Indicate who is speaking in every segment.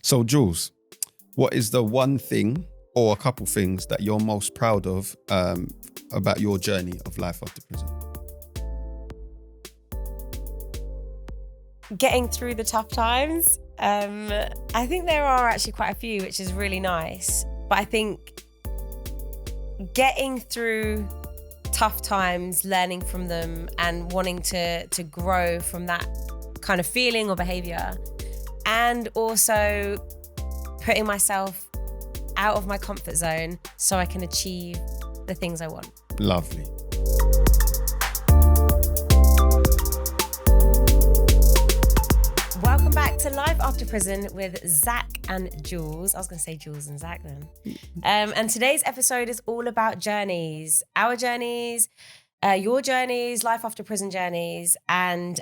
Speaker 1: So, Jules, what is the one thing or a couple things that you're most proud of about your journey of life after prison?
Speaker 2: Getting through the tough times. I think there are actually quite a few, which is really nice. But I think getting through tough times, learning from them and wanting to grow from that kind of feeling or behavior, and also putting myself out of my comfort zone so I can achieve the things I want.
Speaker 1: Lovely.
Speaker 2: Welcome back to Life After Prison with Zak and Jules. I was going to say Jules and Zak then. And today's episode is all about journeys. Our journeys, your journeys, life after prison journeys, and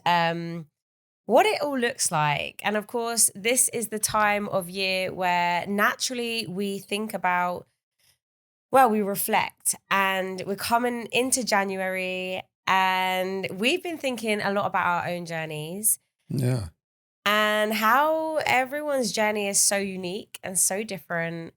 Speaker 2: what it all looks like. And of course, this is the time of year where naturally we think about, well, we reflect, and we're coming into January and we've been thinking a lot about our own journeys.
Speaker 1: Yeah.
Speaker 2: And how everyone's journey is so unique and so different.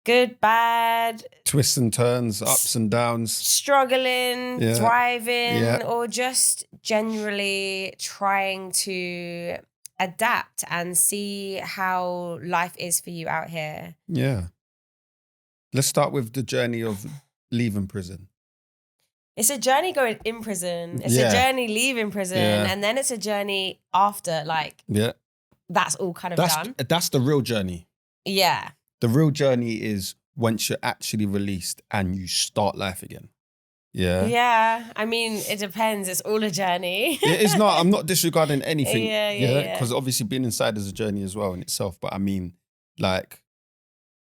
Speaker 2: Good, bad.
Speaker 1: Twists and turns, ups and downs.
Speaker 2: Struggling,
Speaker 1: Yeah.
Speaker 2: thriving,
Speaker 1: Yeah.
Speaker 2: or just generally trying to adapt and see how life is for you out here.
Speaker 1: Yeah. Let's start with the journey of leaving prison.
Speaker 2: It's a journey going in prison. It's
Speaker 1: Yeah.
Speaker 2: a journey leaving prison.
Speaker 1: Yeah.
Speaker 2: And then it's a journey after, like,
Speaker 1: Yeah.
Speaker 2: that's all kind of done.
Speaker 1: That's the real journey.
Speaker 2: Yeah.
Speaker 1: The real journey is once you're actually released and you start life again. Yeah.
Speaker 2: Yeah. I mean, it depends. It's all a journey.
Speaker 1: It is not. I'm not disregarding anything.
Speaker 2: Yeah.
Speaker 1: Because obviously being inside is a journey as well in itself. But I mean, like,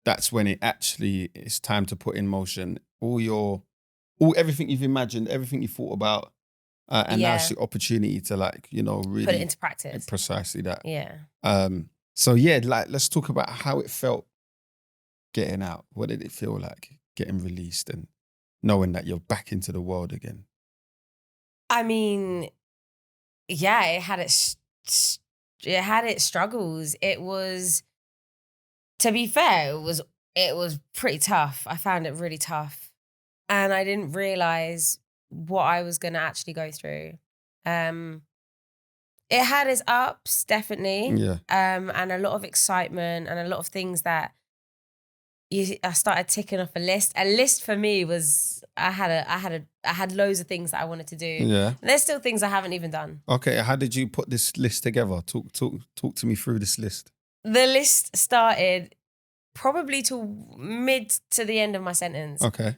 Speaker 1: that's when it actually is time to put in motion everything you've imagined, everything you thought about, and now it's the opportunity to, like, really
Speaker 2: put it into practice.
Speaker 1: Precisely that.
Speaker 2: Yeah.
Speaker 1: So yeah, like, let's talk about how it felt getting out. What did it feel like getting released and knowing that you're back into the world again?
Speaker 2: I mean, yeah, it had its struggles. It was, to be fair, it was pretty tough. I found it really tough. And I didn't realize what I was going to actually go through. It had its ups, definitely.
Speaker 1: Yeah.
Speaker 2: And a lot of excitement and a lot of things that I started ticking off a list. A list for me was I had loads of things that I wanted to do.
Speaker 1: Yeah.
Speaker 2: And there's still things I haven't even done.
Speaker 1: Okay, how did you put this list together? Talk to me through this list.
Speaker 2: The list started probably till mid to the end of my sentence.
Speaker 1: Okay.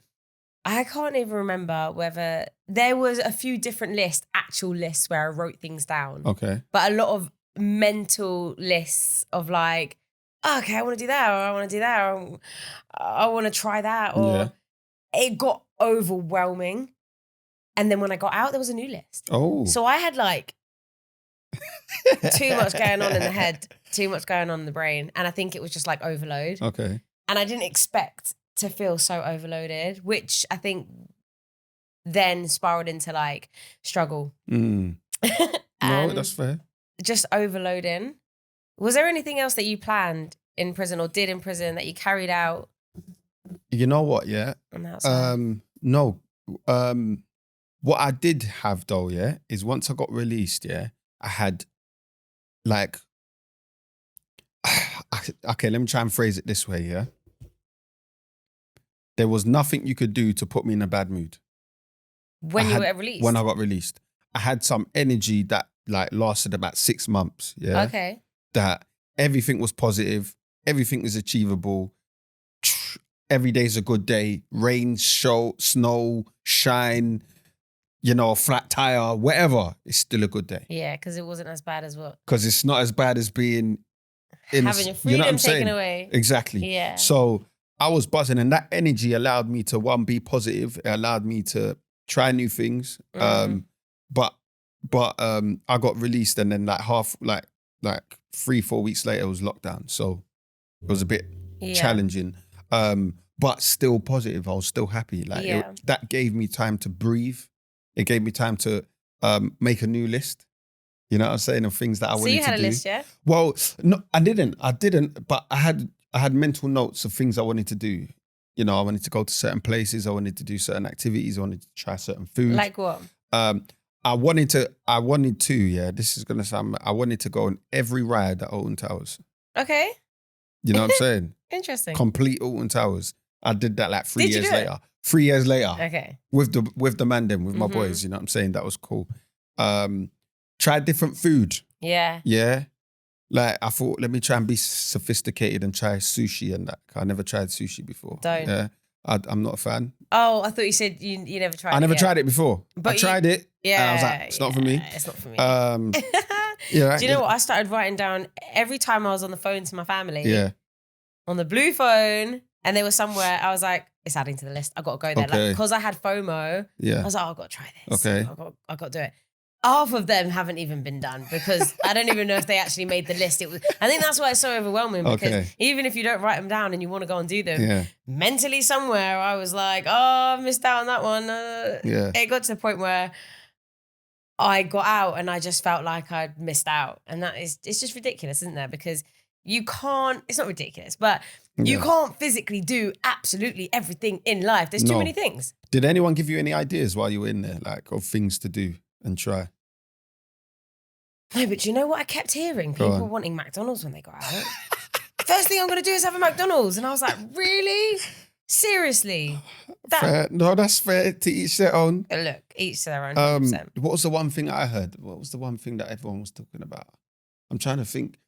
Speaker 2: I can't even remember whether there was a few different actual lists where I wrote things down.
Speaker 1: Okay.
Speaker 2: But a lot of mental lists of, like, oh, okay, I want to do that, or I want to do that, or I want to try that, or it got overwhelming. And then when I got out, there was a new list.
Speaker 1: Oh.
Speaker 2: So I had, like, too much going on in the head, too much going on in the brain. And I think it was just like overload.
Speaker 1: Okay.
Speaker 2: And I didn't expect to feel so overloaded, which I think then spiraled into, like, struggle.
Speaker 1: No, that's fair.
Speaker 2: Just overloading. Was there anything else that you planned in prison or did in prison that you carried out?
Speaker 1: You know what, yeah?
Speaker 2: On the outside?
Speaker 1: No. What I did have though, yeah, is once I got released, yeah, I had, like, okay, let me try and phrase it this way, yeah? There was nothing you could do to put me in a bad mood.
Speaker 2: When you were released?
Speaker 1: When I got released. I had some energy that, like, lasted about 6 months, yeah?
Speaker 2: Okay.
Speaker 1: That everything was positive, everything was achievable, every day's a good day, rain, snow, shine, flat tire, whatever, it's still a good day.
Speaker 2: Yeah, because it wasn't as bad as what?
Speaker 1: Because it's not as bad as being
Speaker 2: having your freedom taken away.
Speaker 1: Exactly.
Speaker 2: Yeah.
Speaker 1: So I was buzzing, and that energy allowed me to, one, be positive. It allowed me to try new things. But I got released, and then like 3-4 weeks later it was lockdown. So it was a bit challenging. But still positive. I was still happy. That gave me time to breathe. It gave me time to make a new list. You know what I'm saying? Of things that I wanted to do.
Speaker 2: So you had a list, yeah?
Speaker 1: Well, no, I didn't, but I had mental notes of things I wanted to do. You know, I wanted to go to certain places. I wanted to do certain activities. I wanted to try certain food.
Speaker 2: Like what?
Speaker 1: I wanted to, yeah, this is going to sound, I wanted to go on every ride at Alton Towers.
Speaker 2: Okay.
Speaker 1: You know what I'm saying?
Speaker 2: Interesting.
Speaker 1: Complete Alton Towers. I did that like 3
Speaker 2: Did you
Speaker 1: years
Speaker 2: do it?
Speaker 1: later. 3 years later.
Speaker 2: Okay.
Speaker 1: With the man them, with my boys, you know what I'm saying? That was cool. Tried different food.
Speaker 2: Yeah.
Speaker 1: Yeah. Like I thought, let me try and be sophisticated and try sushi and that. I never tried sushi before.
Speaker 2: Don't.
Speaker 1: Yeah. I'm not a fan.
Speaker 2: Oh, I thought you said you never tried it.
Speaker 1: I never
Speaker 2: yet.
Speaker 1: tried it before.
Speaker 2: But
Speaker 1: I tried it.
Speaker 2: Yeah.
Speaker 1: And I was like, it's not for me.
Speaker 2: It's not for me.
Speaker 1: Yeah.
Speaker 2: Do you know what? I started writing down every time I was on the phone to my family.
Speaker 1: Yeah.
Speaker 2: On the blue phone, and they were somewhere. I was like, it's adding to the list. I got to go there.
Speaker 1: Okay.
Speaker 2: Like, because I had FOMO.
Speaker 1: Yeah.
Speaker 2: I was like, oh, I've got to try this.
Speaker 1: Okay.
Speaker 2: I got to do it. Half of them haven't even been done because I don't even know if they actually made the list. I think that's why it's so overwhelming because even if you don't write them down and you want to go and do them, mentally somewhere I was like, oh, I missed out on that one. It got to the point where I got out and I just felt like I'd missed out. And it's just ridiculous, isn't there? Because you can't, it's not ridiculous, but you can't physically do absolutely everything in life. There's too many things.
Speaker 1: Did anyone give you any ideas while you were in there, like of things to do and try?
Speaker 2: No, but you know what I kept hearing? People wanting McDonald's when they go out. First thing I'm going to do is have a McDonald's. And I was like, really? Seriously?
Speaker 1: Fair. No, that's fair. To each their own.
Speaker 2: Look, each their own. 100%.
Speaker 1: What was the one thing I heard? What was the one thing that everyone was talking about? I'm trying to think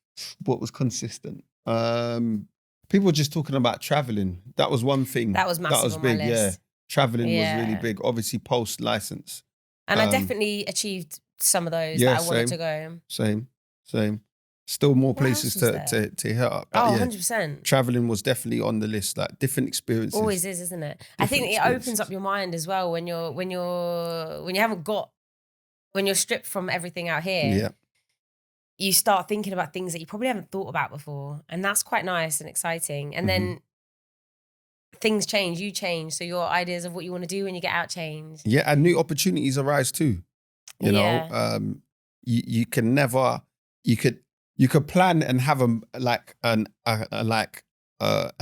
Speaker 1: what was consistent. People were just talking about traveling. That was one thing.
Speaker 2: That was massive. That was
Speaker 1: big,
Speaker 2: on my list.
Speaker 1: Yeah. Traveling was really big. Obviously, post license.
Speaker 2: And I definitely achieved some of those that I wanted to go.
Speaker 1: Same. Still more places to hit up. But
Speaker 2: 100%.
Speaker 1: Traveling was definitely on the list. Like different experiences.
Speaker 2: Always is, isn't it? I think it opens up your mind as well when you're stripped from everything out here.
Speaker 1: Yeah.
Speaker 2: You start thinking about things that you probably haven't thought about before. And that's quite nice and exciting. And then things change, you change. So your ideas of what you want to do when you get out change.
Speaker 1: Yeah, and new opportunities arise too. You know, you can never, you could plan and have a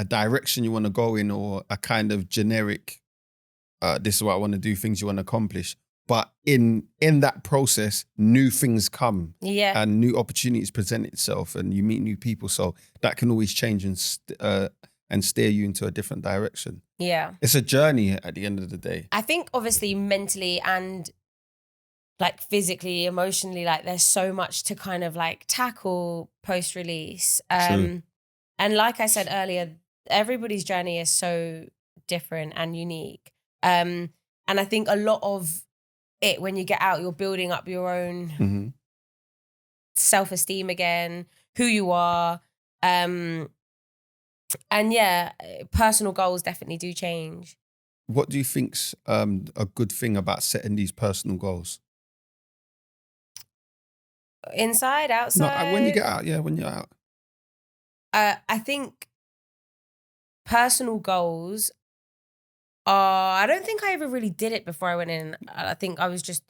Speaker 1: direction you want to go in or a kind of generic, this is what I want to do, things you want to accomplish. But in that process, new things come. Yeah. And new opportunities present itself and you meet new people. So that can always change and steer you into a different direction. Yeah. It's a journey at the end of the day.
Speaker 2: I think obviously mentally and like physically, emotionally, like there's so much to kind of like tackle post-release. And like I said earlier, everybody's journey is so different and unique. And I think a lot of it, when you get out, you're building up your own self-esteem again, who you are. And yeah, personal goals definitely do change.
Speaker 1: What do you think's a good thing about setting these personal goals?
Speaker 2: Inside, outside?
Speaker 1: No, when you get out, when you're out.
Speaker 2: I think personal goals are, I don't think I ever really did it before I went in. I think I was just,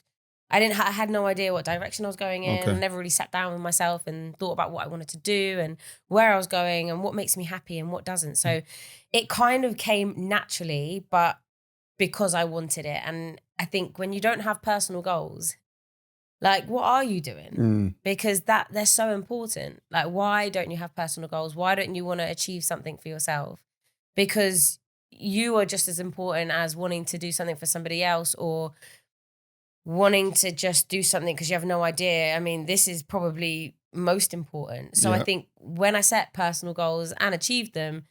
Speaker 2: I had no idea what direction I was going in. Okay. I never really sat down with myself and thought about what I wanted to do and where I was going and what makes me happy and what doesn't. So it kind of came naturally, but because I wanted it. And I think when you don't have personal goals, like, what are you doing? Because they're so important. Like, why don't you have personal goals? Why don't you want to achieve something for yourself? Because you are just as important as wanting to do something for somebody else or wanting to just do something because you have no idea. I mean, this is probably most important. So I think when I set personal goals and achieved them,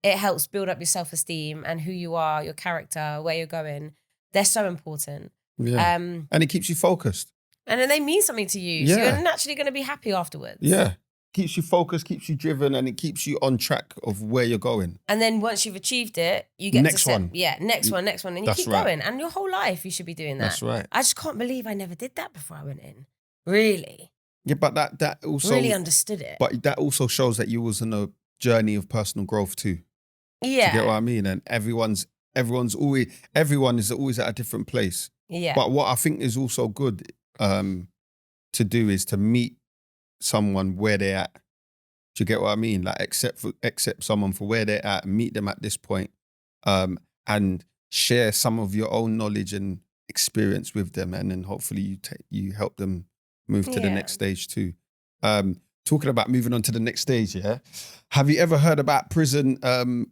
Speaker 2: it helps build up your self-esteem and who you are, your character, where you're going. They're so important.
Speaker 1: Yeah. And it keeps you focused.
Speaker 2: And then they mean something to you. Yeah. So you're naturally going to be happy afterwards.
Speaker 1: Yeah. Keeps you focused, keeps you driven, and it keeps you on track of where you're going.
Speaker 2: And then once you've achieved it, you get
Speaker 1: next one.
Speaker 2: Yeah, next one. And you keep going. And your whole life, you should be doing that.
Speaker 1: That's right.
Speaker 2: I just can't believe I never did that before I went in. Really.
Speaker 1: Yeah, but that also...
Speaker 2: really understood it.
Speaker 1: But that also shows that you was on a journey of personal growth too.
Speaker 2: Yeah.
Speaker 1: Do you get what I mean? And everyone is always at a different place.
Speaker 2: Yeah.
Speaker 1: But what I think is also good, to do is to meet someone where they're at. Do you get what I mean? Like accept someone for where they're at, meet them at this point, and share some of your own knowledge and experience with them, and then hopefully you help them move to the next stage too. Talking about moving on to the next stage, yeah. Have you ever heard about prison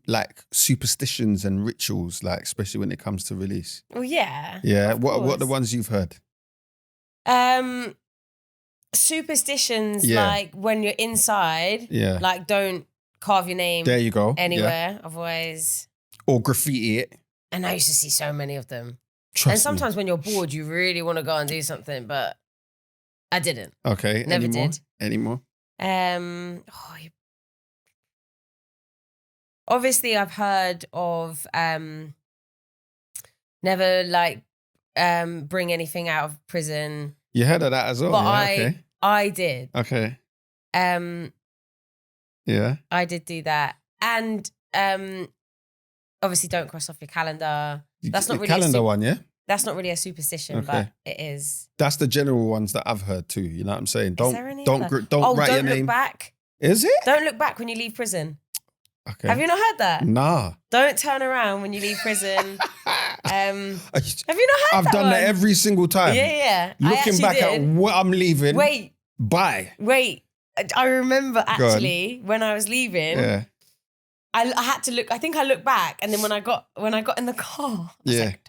Speaker 1: like superstitions and rituals, like especially when it comes to release?
Speaker 2: Well, yeah.
Speaker 1: Yeah. What are the ones you've heard?
Speaker 2: Superstitions, like when you're inside, like don't carve your name
Speaker 1: there you go
Speaker 2: anywhere, otherwise, or
Speaker 1: graffiti it.
Speaker 2: And I used to see so many of them.
Speaker 1: Trust
Speaker 2: and sometimes
Speaker 1: me.
Speaker 2: When you're bored, you really want to go and do something, but I didn't.
Speaker 1: Okay,
Speaker 2: never did
Speaker 1: anymore.
Speaker 2: Obviously, I've heard of never like bring anything out of prison.
Speaker 1: You heard of that as well?
Speaker 2: But
Speaker 1: yeah,
Speaker 2: I did.
Speaker 1: Okay.
Speaker 2: Yeah. I did do that. And obviously don't cross off your calendar. That's not really
Speaker 1: calendar one, yeah?
Speaker 2: That's not really a superstition, but it is.
Speaker 1: That's the general ones that I've heard too. You know what I'm saying? Don't write your name.
Speaker 2: Don't look back.
Speaker 1: Is it?
Speaker 2: Don't look back when you leave prison.
Speaker 1: Okay.
Speaker 2: Have you not heard that?
Speaker 1: Nah.
Speaker 2: Don't turn around when you leave prison. Have you not heard
Speaker 1: I've done that every single time.
Speaker 2: Yeah.
Speaker 1: Looking back at what I'm leaving.
Speaker 2: Wait.
Speaker 1: Bye.
Speaker 2: Wait. I remember actually when I was leaving.
Speaker 1: Yeah.
Speaker 2: I had to look. I think I looked back, and then when I got in the car, I was like,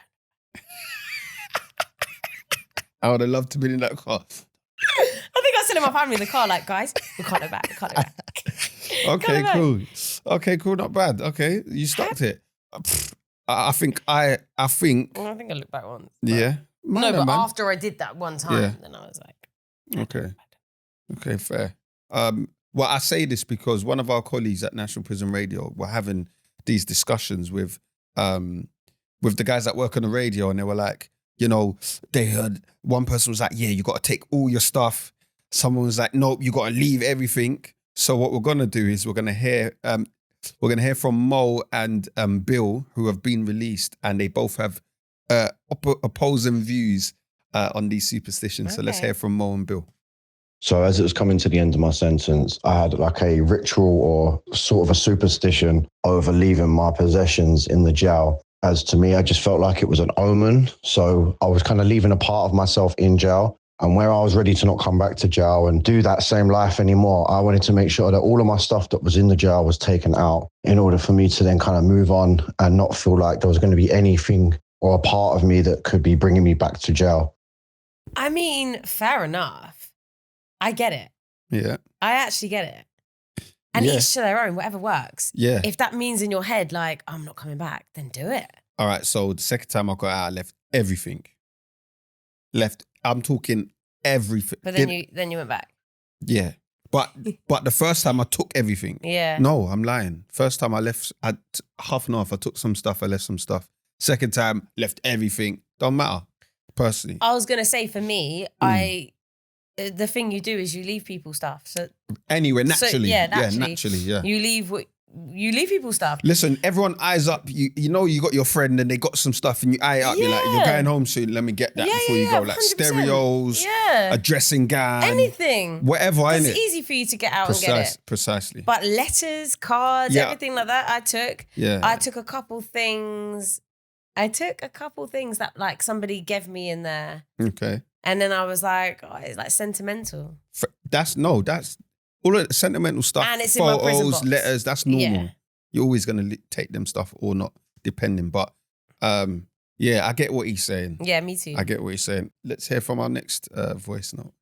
Speaker 1: I would have loved to be in that car.
Speaker 2: I think I said to my family in the car, like, guys, we can't look back. We can't look back.
Speaker 1: Okay, cool. Okay, cool. Not bad. Okay, you stuck it. I think.
Speaker 2: I think I looked back once.
Speaker 1: Yeah.
Speaker 2: But after I did that one time, then I was like,
Speaker 1: okay, fair. Well, I say this because one of our colleagues at National Prison Radio were having these discussions with the guys that work on the radio, and they were like, you know, they heard one person was like, yeah, you got to take all your stuff. Someone was like, nope, you got to leave everything. So what we're gonna do is we're gonna hear from Mo and Bill, who have been released, and they both have opposing views on these superstitions. Okay. So let's hear from Mo and Bill.
Speaker 3: So as it was coming to the end of my sentence, I had like a ritual or sort of a superstition over leaving my possessions in the jail. As to me, I just felt like it was an omen. So I was kind of leaving a part of myself in jail. And where I was ready to not come back to jail and do that same life anymore, I wanted to make sure that all of my stuff that was in the jail was taken out in order for me to then kind of move on and not feel like there was going to be anything or a part of me that could be bringing me back to jail.
Speaker 2: I mean, fair enough. I get it.
Speaker 1: Yeah.
Speaker 2: I actually get it. And each to their own, whatever works.
Speaker 1: Yeah.
Speaker 2: If that means in your head, like, I'm not coming back, then do it.
Speaker 1: All right. So the second time I got out, I left everything. I'm talking everything.
Speaker 2: But then you went back.
Speaker 1: Yeah. But the first time I took everything.
Speaker 2: Yeah.
Speaker 1: No, I'm lying. First time I left, half and half. I took some stuff, I left some stuff. Second time, left everything. Don't matter, personally.
Speaker 2: I was going to say, for me, the thing you do is you leave people stuff. So
Speaker 1: anyway, naturally.
Speaker 2: Naturally.
Speaker 1: Yeah.
Speaker 2: You leave people stuff.
Speaker 1: Listen, everyone eyes up. You know you got your friend and they got some stuff and you eye up. You're like, you're going home soon. Let me get that before you go. Like 100%. Stereos, a dressing gown.
Speaker 2: Anything.
Speaker 1: Whatever, innit?
Speaker 2: It's easy for you to get out and get it.
Speaker 1: Precisely.
Speaker 2: But letters, cards, everything like that I took.
Speaker 1: Yeah.
Speaker 2: I took a couple things. That like somebody gave me in there.
Speaker 1: Okay.
Speaker 2: And then I was like, it's like sentimental.
Speaker 1: That's all of the sentimental stuff.
Speaker 2: And it's photos, in my prison box.
Speaker 1: Letters, that's normal.
Speaker 2: Yeah.
Speaker 1: You're always going to take them stuff or not, depending. But I get what he's saying.
Speaker 2: Yeah, me too.
Speaker 1: I get what he's saying. Let's hear from our next voice note.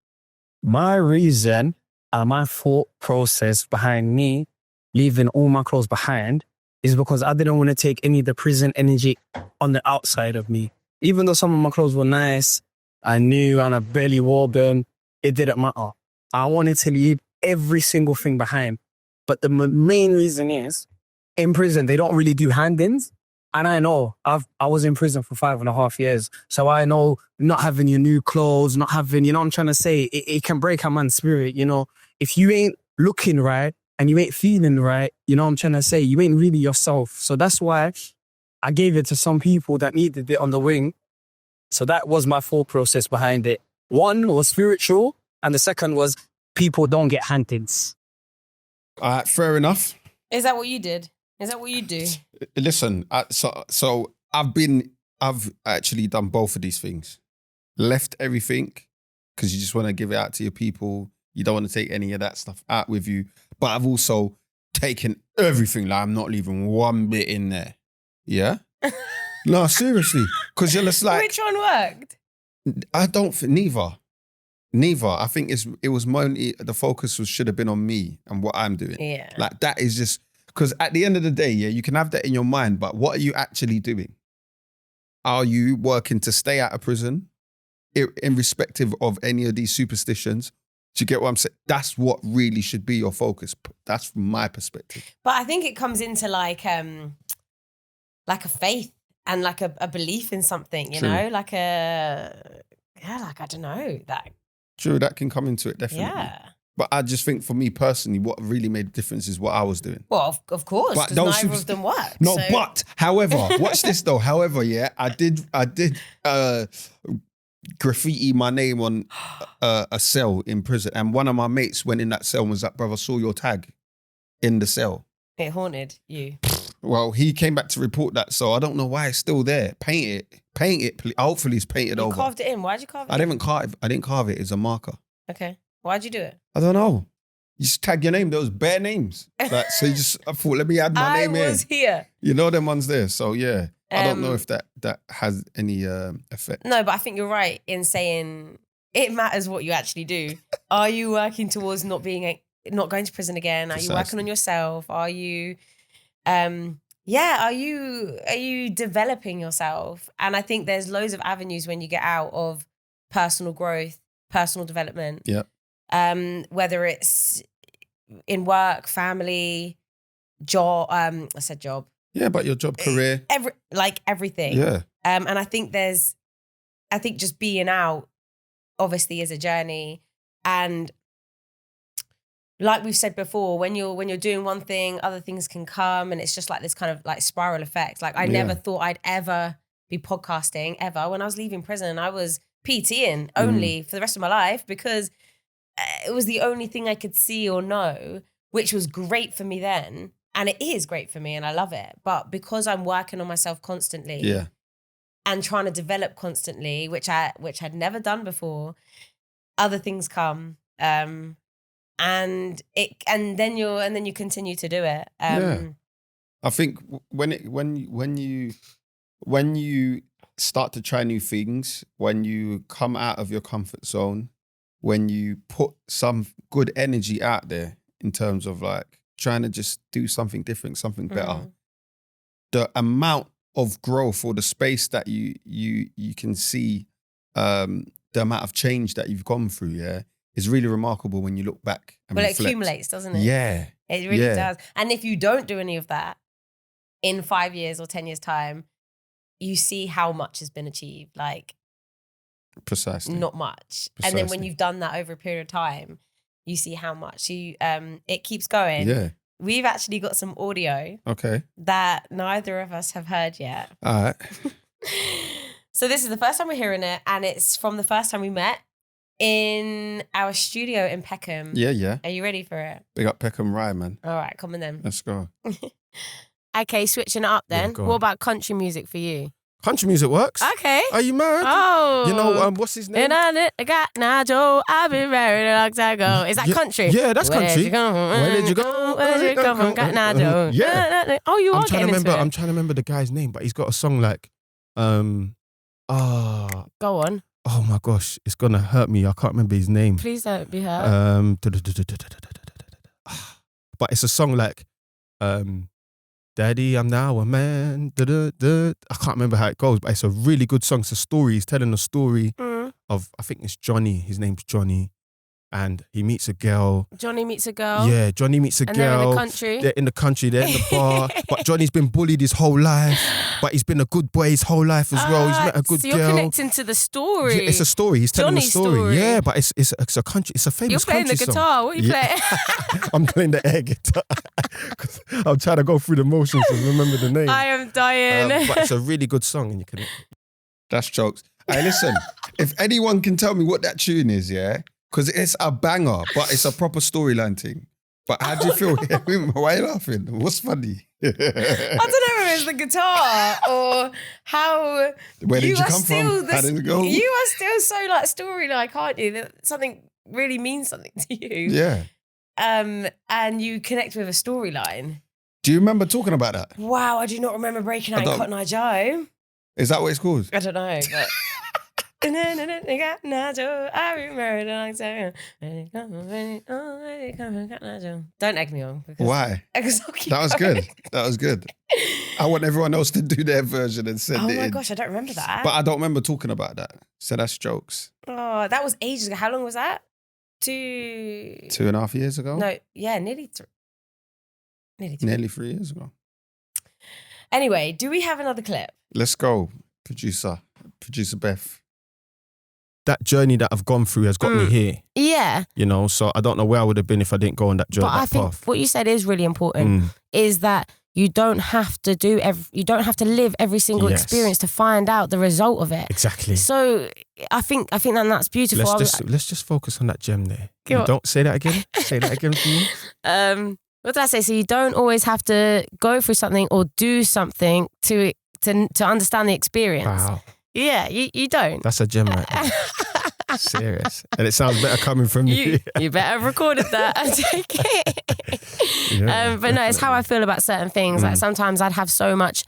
Speaker 4: My reason and my thought process behind me leaving all my clothes behind is because I didn't want to take any of the prison energy on the outside of me. Even though some of my clothes were nice, I knew and I barely wore them, it didn't matter. I wanted to leave every single thing behind. But the main reason is, in prison, they don't really do hand-ins. And I know, I was in prison for 5.5 years. So I know not having your new clothes, not having, you know what I'm trying to say? It can break a man's spirit, you know? If you ain't looking right and you ain't feeling right, you know what I'm trying to say? You ain't really yourself. So that's why I gave it to some people that needed it on the wing. So that was my thought process behind it. One was spiritual And the second was people don't get handeds.
Speaker 1: All right, fair enough.
Speaker 2: Is that what you did? Is that what you do?
Speaker 1: Listen, so I've actually done both of these things. Left everything because you just want to give it out to your people. You don't want to take any of that stuff out with you. But I've also taken everything. Like, I'm not leaving one bit in there. Yeah? No, seriously. Because you're just like...
Speaker 2: Which one worked?
Speaker 1: I don't think... Neither. I think it was mainly... The focus should have been on me and what I'm doing.
Speaker 2: Yeah.
Speaker 1: Like, that is just... Because at the end of the day, yeah, you can have that in your mind, but what are you actually doing? Are you working to stay out of prison in respective of any of these superstitions? Do you get what I'm saying? That's what really should be your focus. That's from my perspective.
Speaker 2: But I think it comes into like a faith and like a belief in something, you know? Like I don't know.
Speaker 1: True, that can come into it, definitely.
Speaker 2: Yeah.
Speaker 1: But I just think for me personally, what really made a difference is what I was doing.
Speaker 2: Well, of course, because neither of them worked.
Speaker 1: No, but however, watch this though. However, yeah, I did graffiti my name on a cell in prison, and one of my mates went in that cell and was like, "Brother, saw your tag in the cell."
Speaker 2: It haunted you.
Speaker 1: Well, he came back to report that, so I don't know why it's still there. Paint it. Please. Hopefully, it's painted over.
Speaker 2: You carved it in. Why'd you carve it?
Speaker 1: I didn't carve it. It's a marker.
Speaker 2: Okay. Why'd you do it?
Speaker 1: I don't know. You just tag your name. There was bare names. Like, so I thought, let me add my name in.
Speaker 2: I was here.
Speaker 1: You know them ones there. So yeah, I don't know if that has any effect.
Speaker 2: No, but I think you're right in saying it matters what you actually do. Are you working towards not going to prison again?
Speaker 1: Precisely.
Speaker 2: Are you working on yourself? Are you, are you developing yourself? And I think there's loads of avenues when you get out of personal growth, personal development.
Speaker 1: Yeah.
Speaker 2: Whether it's in work, family, job. I said job.
Speaker 1: Yeah, but your job, career,
Speaker 2: everything.
Speaker 1: Yeah.
Speaker 2: And I think just being out, obviously, is a journey. And like we've said before, when you're doing one thing, other things can come, and it's just like this kind of like spiral effect. Like I never thought I'd ever be podcasting ever. When I was leaving prison, I was PTing only for the rest of my life because it was the only thing I could see or know, which was great for me then. And it is great for me and I love it. But because I'm working on myself constantly and trying to develop constantly, which I'd never done before, other things come. And then you continue to do it.
Speaker 1: I think when you start to try new things, when you come out of your comfort zone, when you put some good energy out there in terms of like trying to just do something different, something better, the amount of growth or the space that you can see, the amount of change that you've gone through, is really remarkable when you look back and reflect.
Speaker 2: It accumulates, doesn't it?
Speaker 1: Yeah.
Speaker 2: It really does. And if you don't do any of that in 5 years or 10 years' time, you see how much has been achieved. Like,
Speaker 1: precisely.
Speaker 2: Not much. Precisely. And then when you've done that over a period of time, you see how much it keeps going.
Speaker 1: Yeah.
Speaker 2: We've actually got some audio.
Speaker 1: Okay.
Speaker 2: That neither of us have heard yet.
Speaker 1: All right.
Speaker 2: So this is the first time we're hearing it, and it's from the first time we met in our studio in Peckham.
Speaker 1: Yeah.
Speaker 2: Are you ready for it?
Speaker 1: Big up Peckham Rye, man.
Speaker 2: All right, come on then.
Speaker 1: Let's go.
Speaker 2: Okay, switching it up then.
Speaker 1: Yeah,
Speaker 2: what about country music for you?
Speaker 1: Country music works.
Speaker 2: Okay.
Speaker 1: Are you mad?
Speaker 2: Oh.
Speaker 1: You know, what's his name?
Speaker 2: And I got now Joe, I've been married a long time ago. Is that country?
Speaker 1: Yeah, that's country.
Speaker 2: Where did you come from?
Speaker 1: Where did you go?
Speaker 2: Where did you come from? Got now Joe.
Speaker 1: Yeah.
Speaker 2: Oh, you are getting into it.
Speaker 5: I'm trying to remember the guy's name, but he's got a song like,
Speaker 2: Go on.
Speaker 5: oh my gosh, it's gonna hurt me. I can't remember his name.
Speaker 2: Please don't be hurt.
Speaker 5: But it's a song like, Daddy, I'm now a man. I can't remember how it goes, but it's a really good song. It's a story. He's telling a story of, I think it's Johnny. His name's Johnny. And he meets a girl.
Speaker 2: Johnny meets a girl.
Speaker 5: Yeah, Johnny meets a girl.
Speaker 2: They're in the country.
Speaker 5: They're in the country. They're in the bar. But Johnny's been bullied his whole life. But he's been a good boy his whole life as well. He's met a good
Speaker 2: so
Speaker 5: girl.
Speaker 2: you're connecting to the story.
Speaker 5: Yeah, it's a story. He's telling
Speaker 2: Johnny's
Speaker 5: a story.
Speaker 2: story.
Speaker 5: Yeah, but it's a country. It's a famous country
Speaker 2: You're playing the guitar.
Speaker 5: song.
Speaker 2: What are you playing?
Speaker 5: I'm playing the air guitar. 'Cause I'm trying to go through the motions and remember the name.
Speaker 2: I am dying.
Speaker 5: But it's a really good song, and you can.
Speaker 1: That's jokes. Hey, listen, if anyone can tell me what that tune is, Because it's a banger, but it's a proper storyline thing. But how do you feel? Why are you laughing? What's funny?
Speaker 2: I don't know if it's the guitar or how.
Speaker 1: Where did you come from? How did it go?
Speaker 2: You are still so like storyline, aren't you? That something really means something to you.
Speaker 1: Yeah.
Speaker 2: And you connect with a storyline.
Speaker 1: Do you remember talking about that?
Speaker 2: Wow, I do not remember breaking out in Cotton Eye Joe.
Speaker 1: Is that what it's called?
Speaker 2: I don't know, but. I remember Don't egg me on.
Speaker 1: Why? That was good. That was good. I want everyone else to do their version and send it in.
Speaker 2: Oh my gosh, I don't remember that.
Speaker 1: But I don't remember talking about that. So that's jokes.
Speaker 2: Oh, that was ages ago. How long was that?
Speaker 1: 2.5 years ago?
Speaker 2: No, yeah, nearly 3.
Speaker 1: Nearly 3 years ago.
Speaker 2: Anyway, do we have another clip?
Speaker 1: Let's go, producer Beth.
Speaker 5: That journey that I've gone through has got me here.
Speaker 2: Yeah.
Speaker 5: You know, so I don't know where I would have been if I didn't go on that journey.
Speaker 2: But I think what you said is really important. Is that you don't have to you don't have to live every single experience to find out the result of it.
Speaker 5: Exactly.
Speaker 2: So I think that's beautiful.
Speaker 5: Let's just focus on that gem there. Don't say that again. Say that again for me.
Speaker 2: What did I say? So you don't always have to go through something or do something to understand the experience.
Speaker 5: Wow.
Speaker 2: Yeah, you don't.
Speaker 5: That's a gem right there. Serious. And it sounds better coming from you.
Speaker 2: You better have recorded that. I take it.
Speaker 5: Yeah,
Speaker 2: but no, it's how I feel about certain things. Like sometimes I'd have so much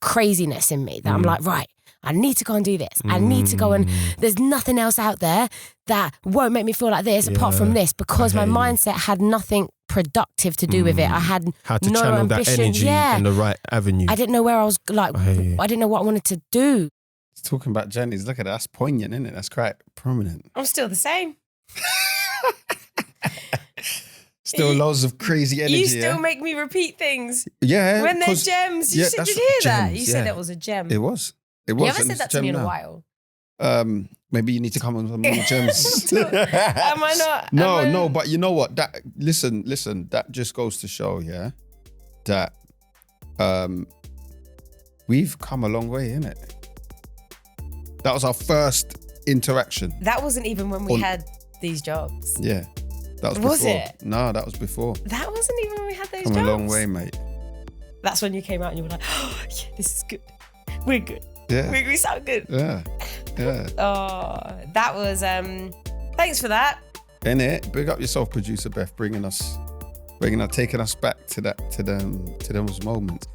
Speaker 2: craziness in me that I'm like, right, I need to go and do this. I need to go and there's nothing else out there that won't make me feel like this apart from this, because my mindset had nothing productive to do with it. I had
Speaker 5: how to
Speaker 2: no
Speaker 5: channel
Speaker 2: ambition.
Speaker 5: that energy in the right avenue.
Speaker 2: I didn't know where I was like, I didn't know what I wanted to do.
Speaker 1: Talking about journeys, look at that. That's poignant, isn't it? That's quite prominent.
Speaker 2: I'm still the same.
Speaker 1: Still loads of crazy energy.
Speaker 2: You still make me repeat things.
Speaker 1: Yeah.
Speaker 2: When they're gems. You said, did you hear that? You said that was a gem.
Speaker 1: It was.
Speaker 2: You haven't said that to me in a while.
Speaker 1: Maybe you need to come on some more gems.
Speaker 2: Am I not?
Speaker 1: No, but you know what? That listen, that just goes to show, that we've come a long way, innit? That was our first interaction.
Speaker 2: That wasn't even when we had these jobs.
Speaker 1: Yeah. That was before.
Speaker 2: Was it?
Speaker 1: No, that was before.
Speaker 2: That wasn't even when we had those jobs.
Speaker 1: Come a long way, mate.
Speaker 2: That's when you came out and you were like, oh, yeah, this is good. We're good.
Speaker 1: Yeah.
Speaker 2: We sound good.
Speaker 1: Yeah.
Speaker 2: Oh, that was, thanks for that.
Speaker 1: Innit? Big up yourself, producer Beth, taking us back to those moments.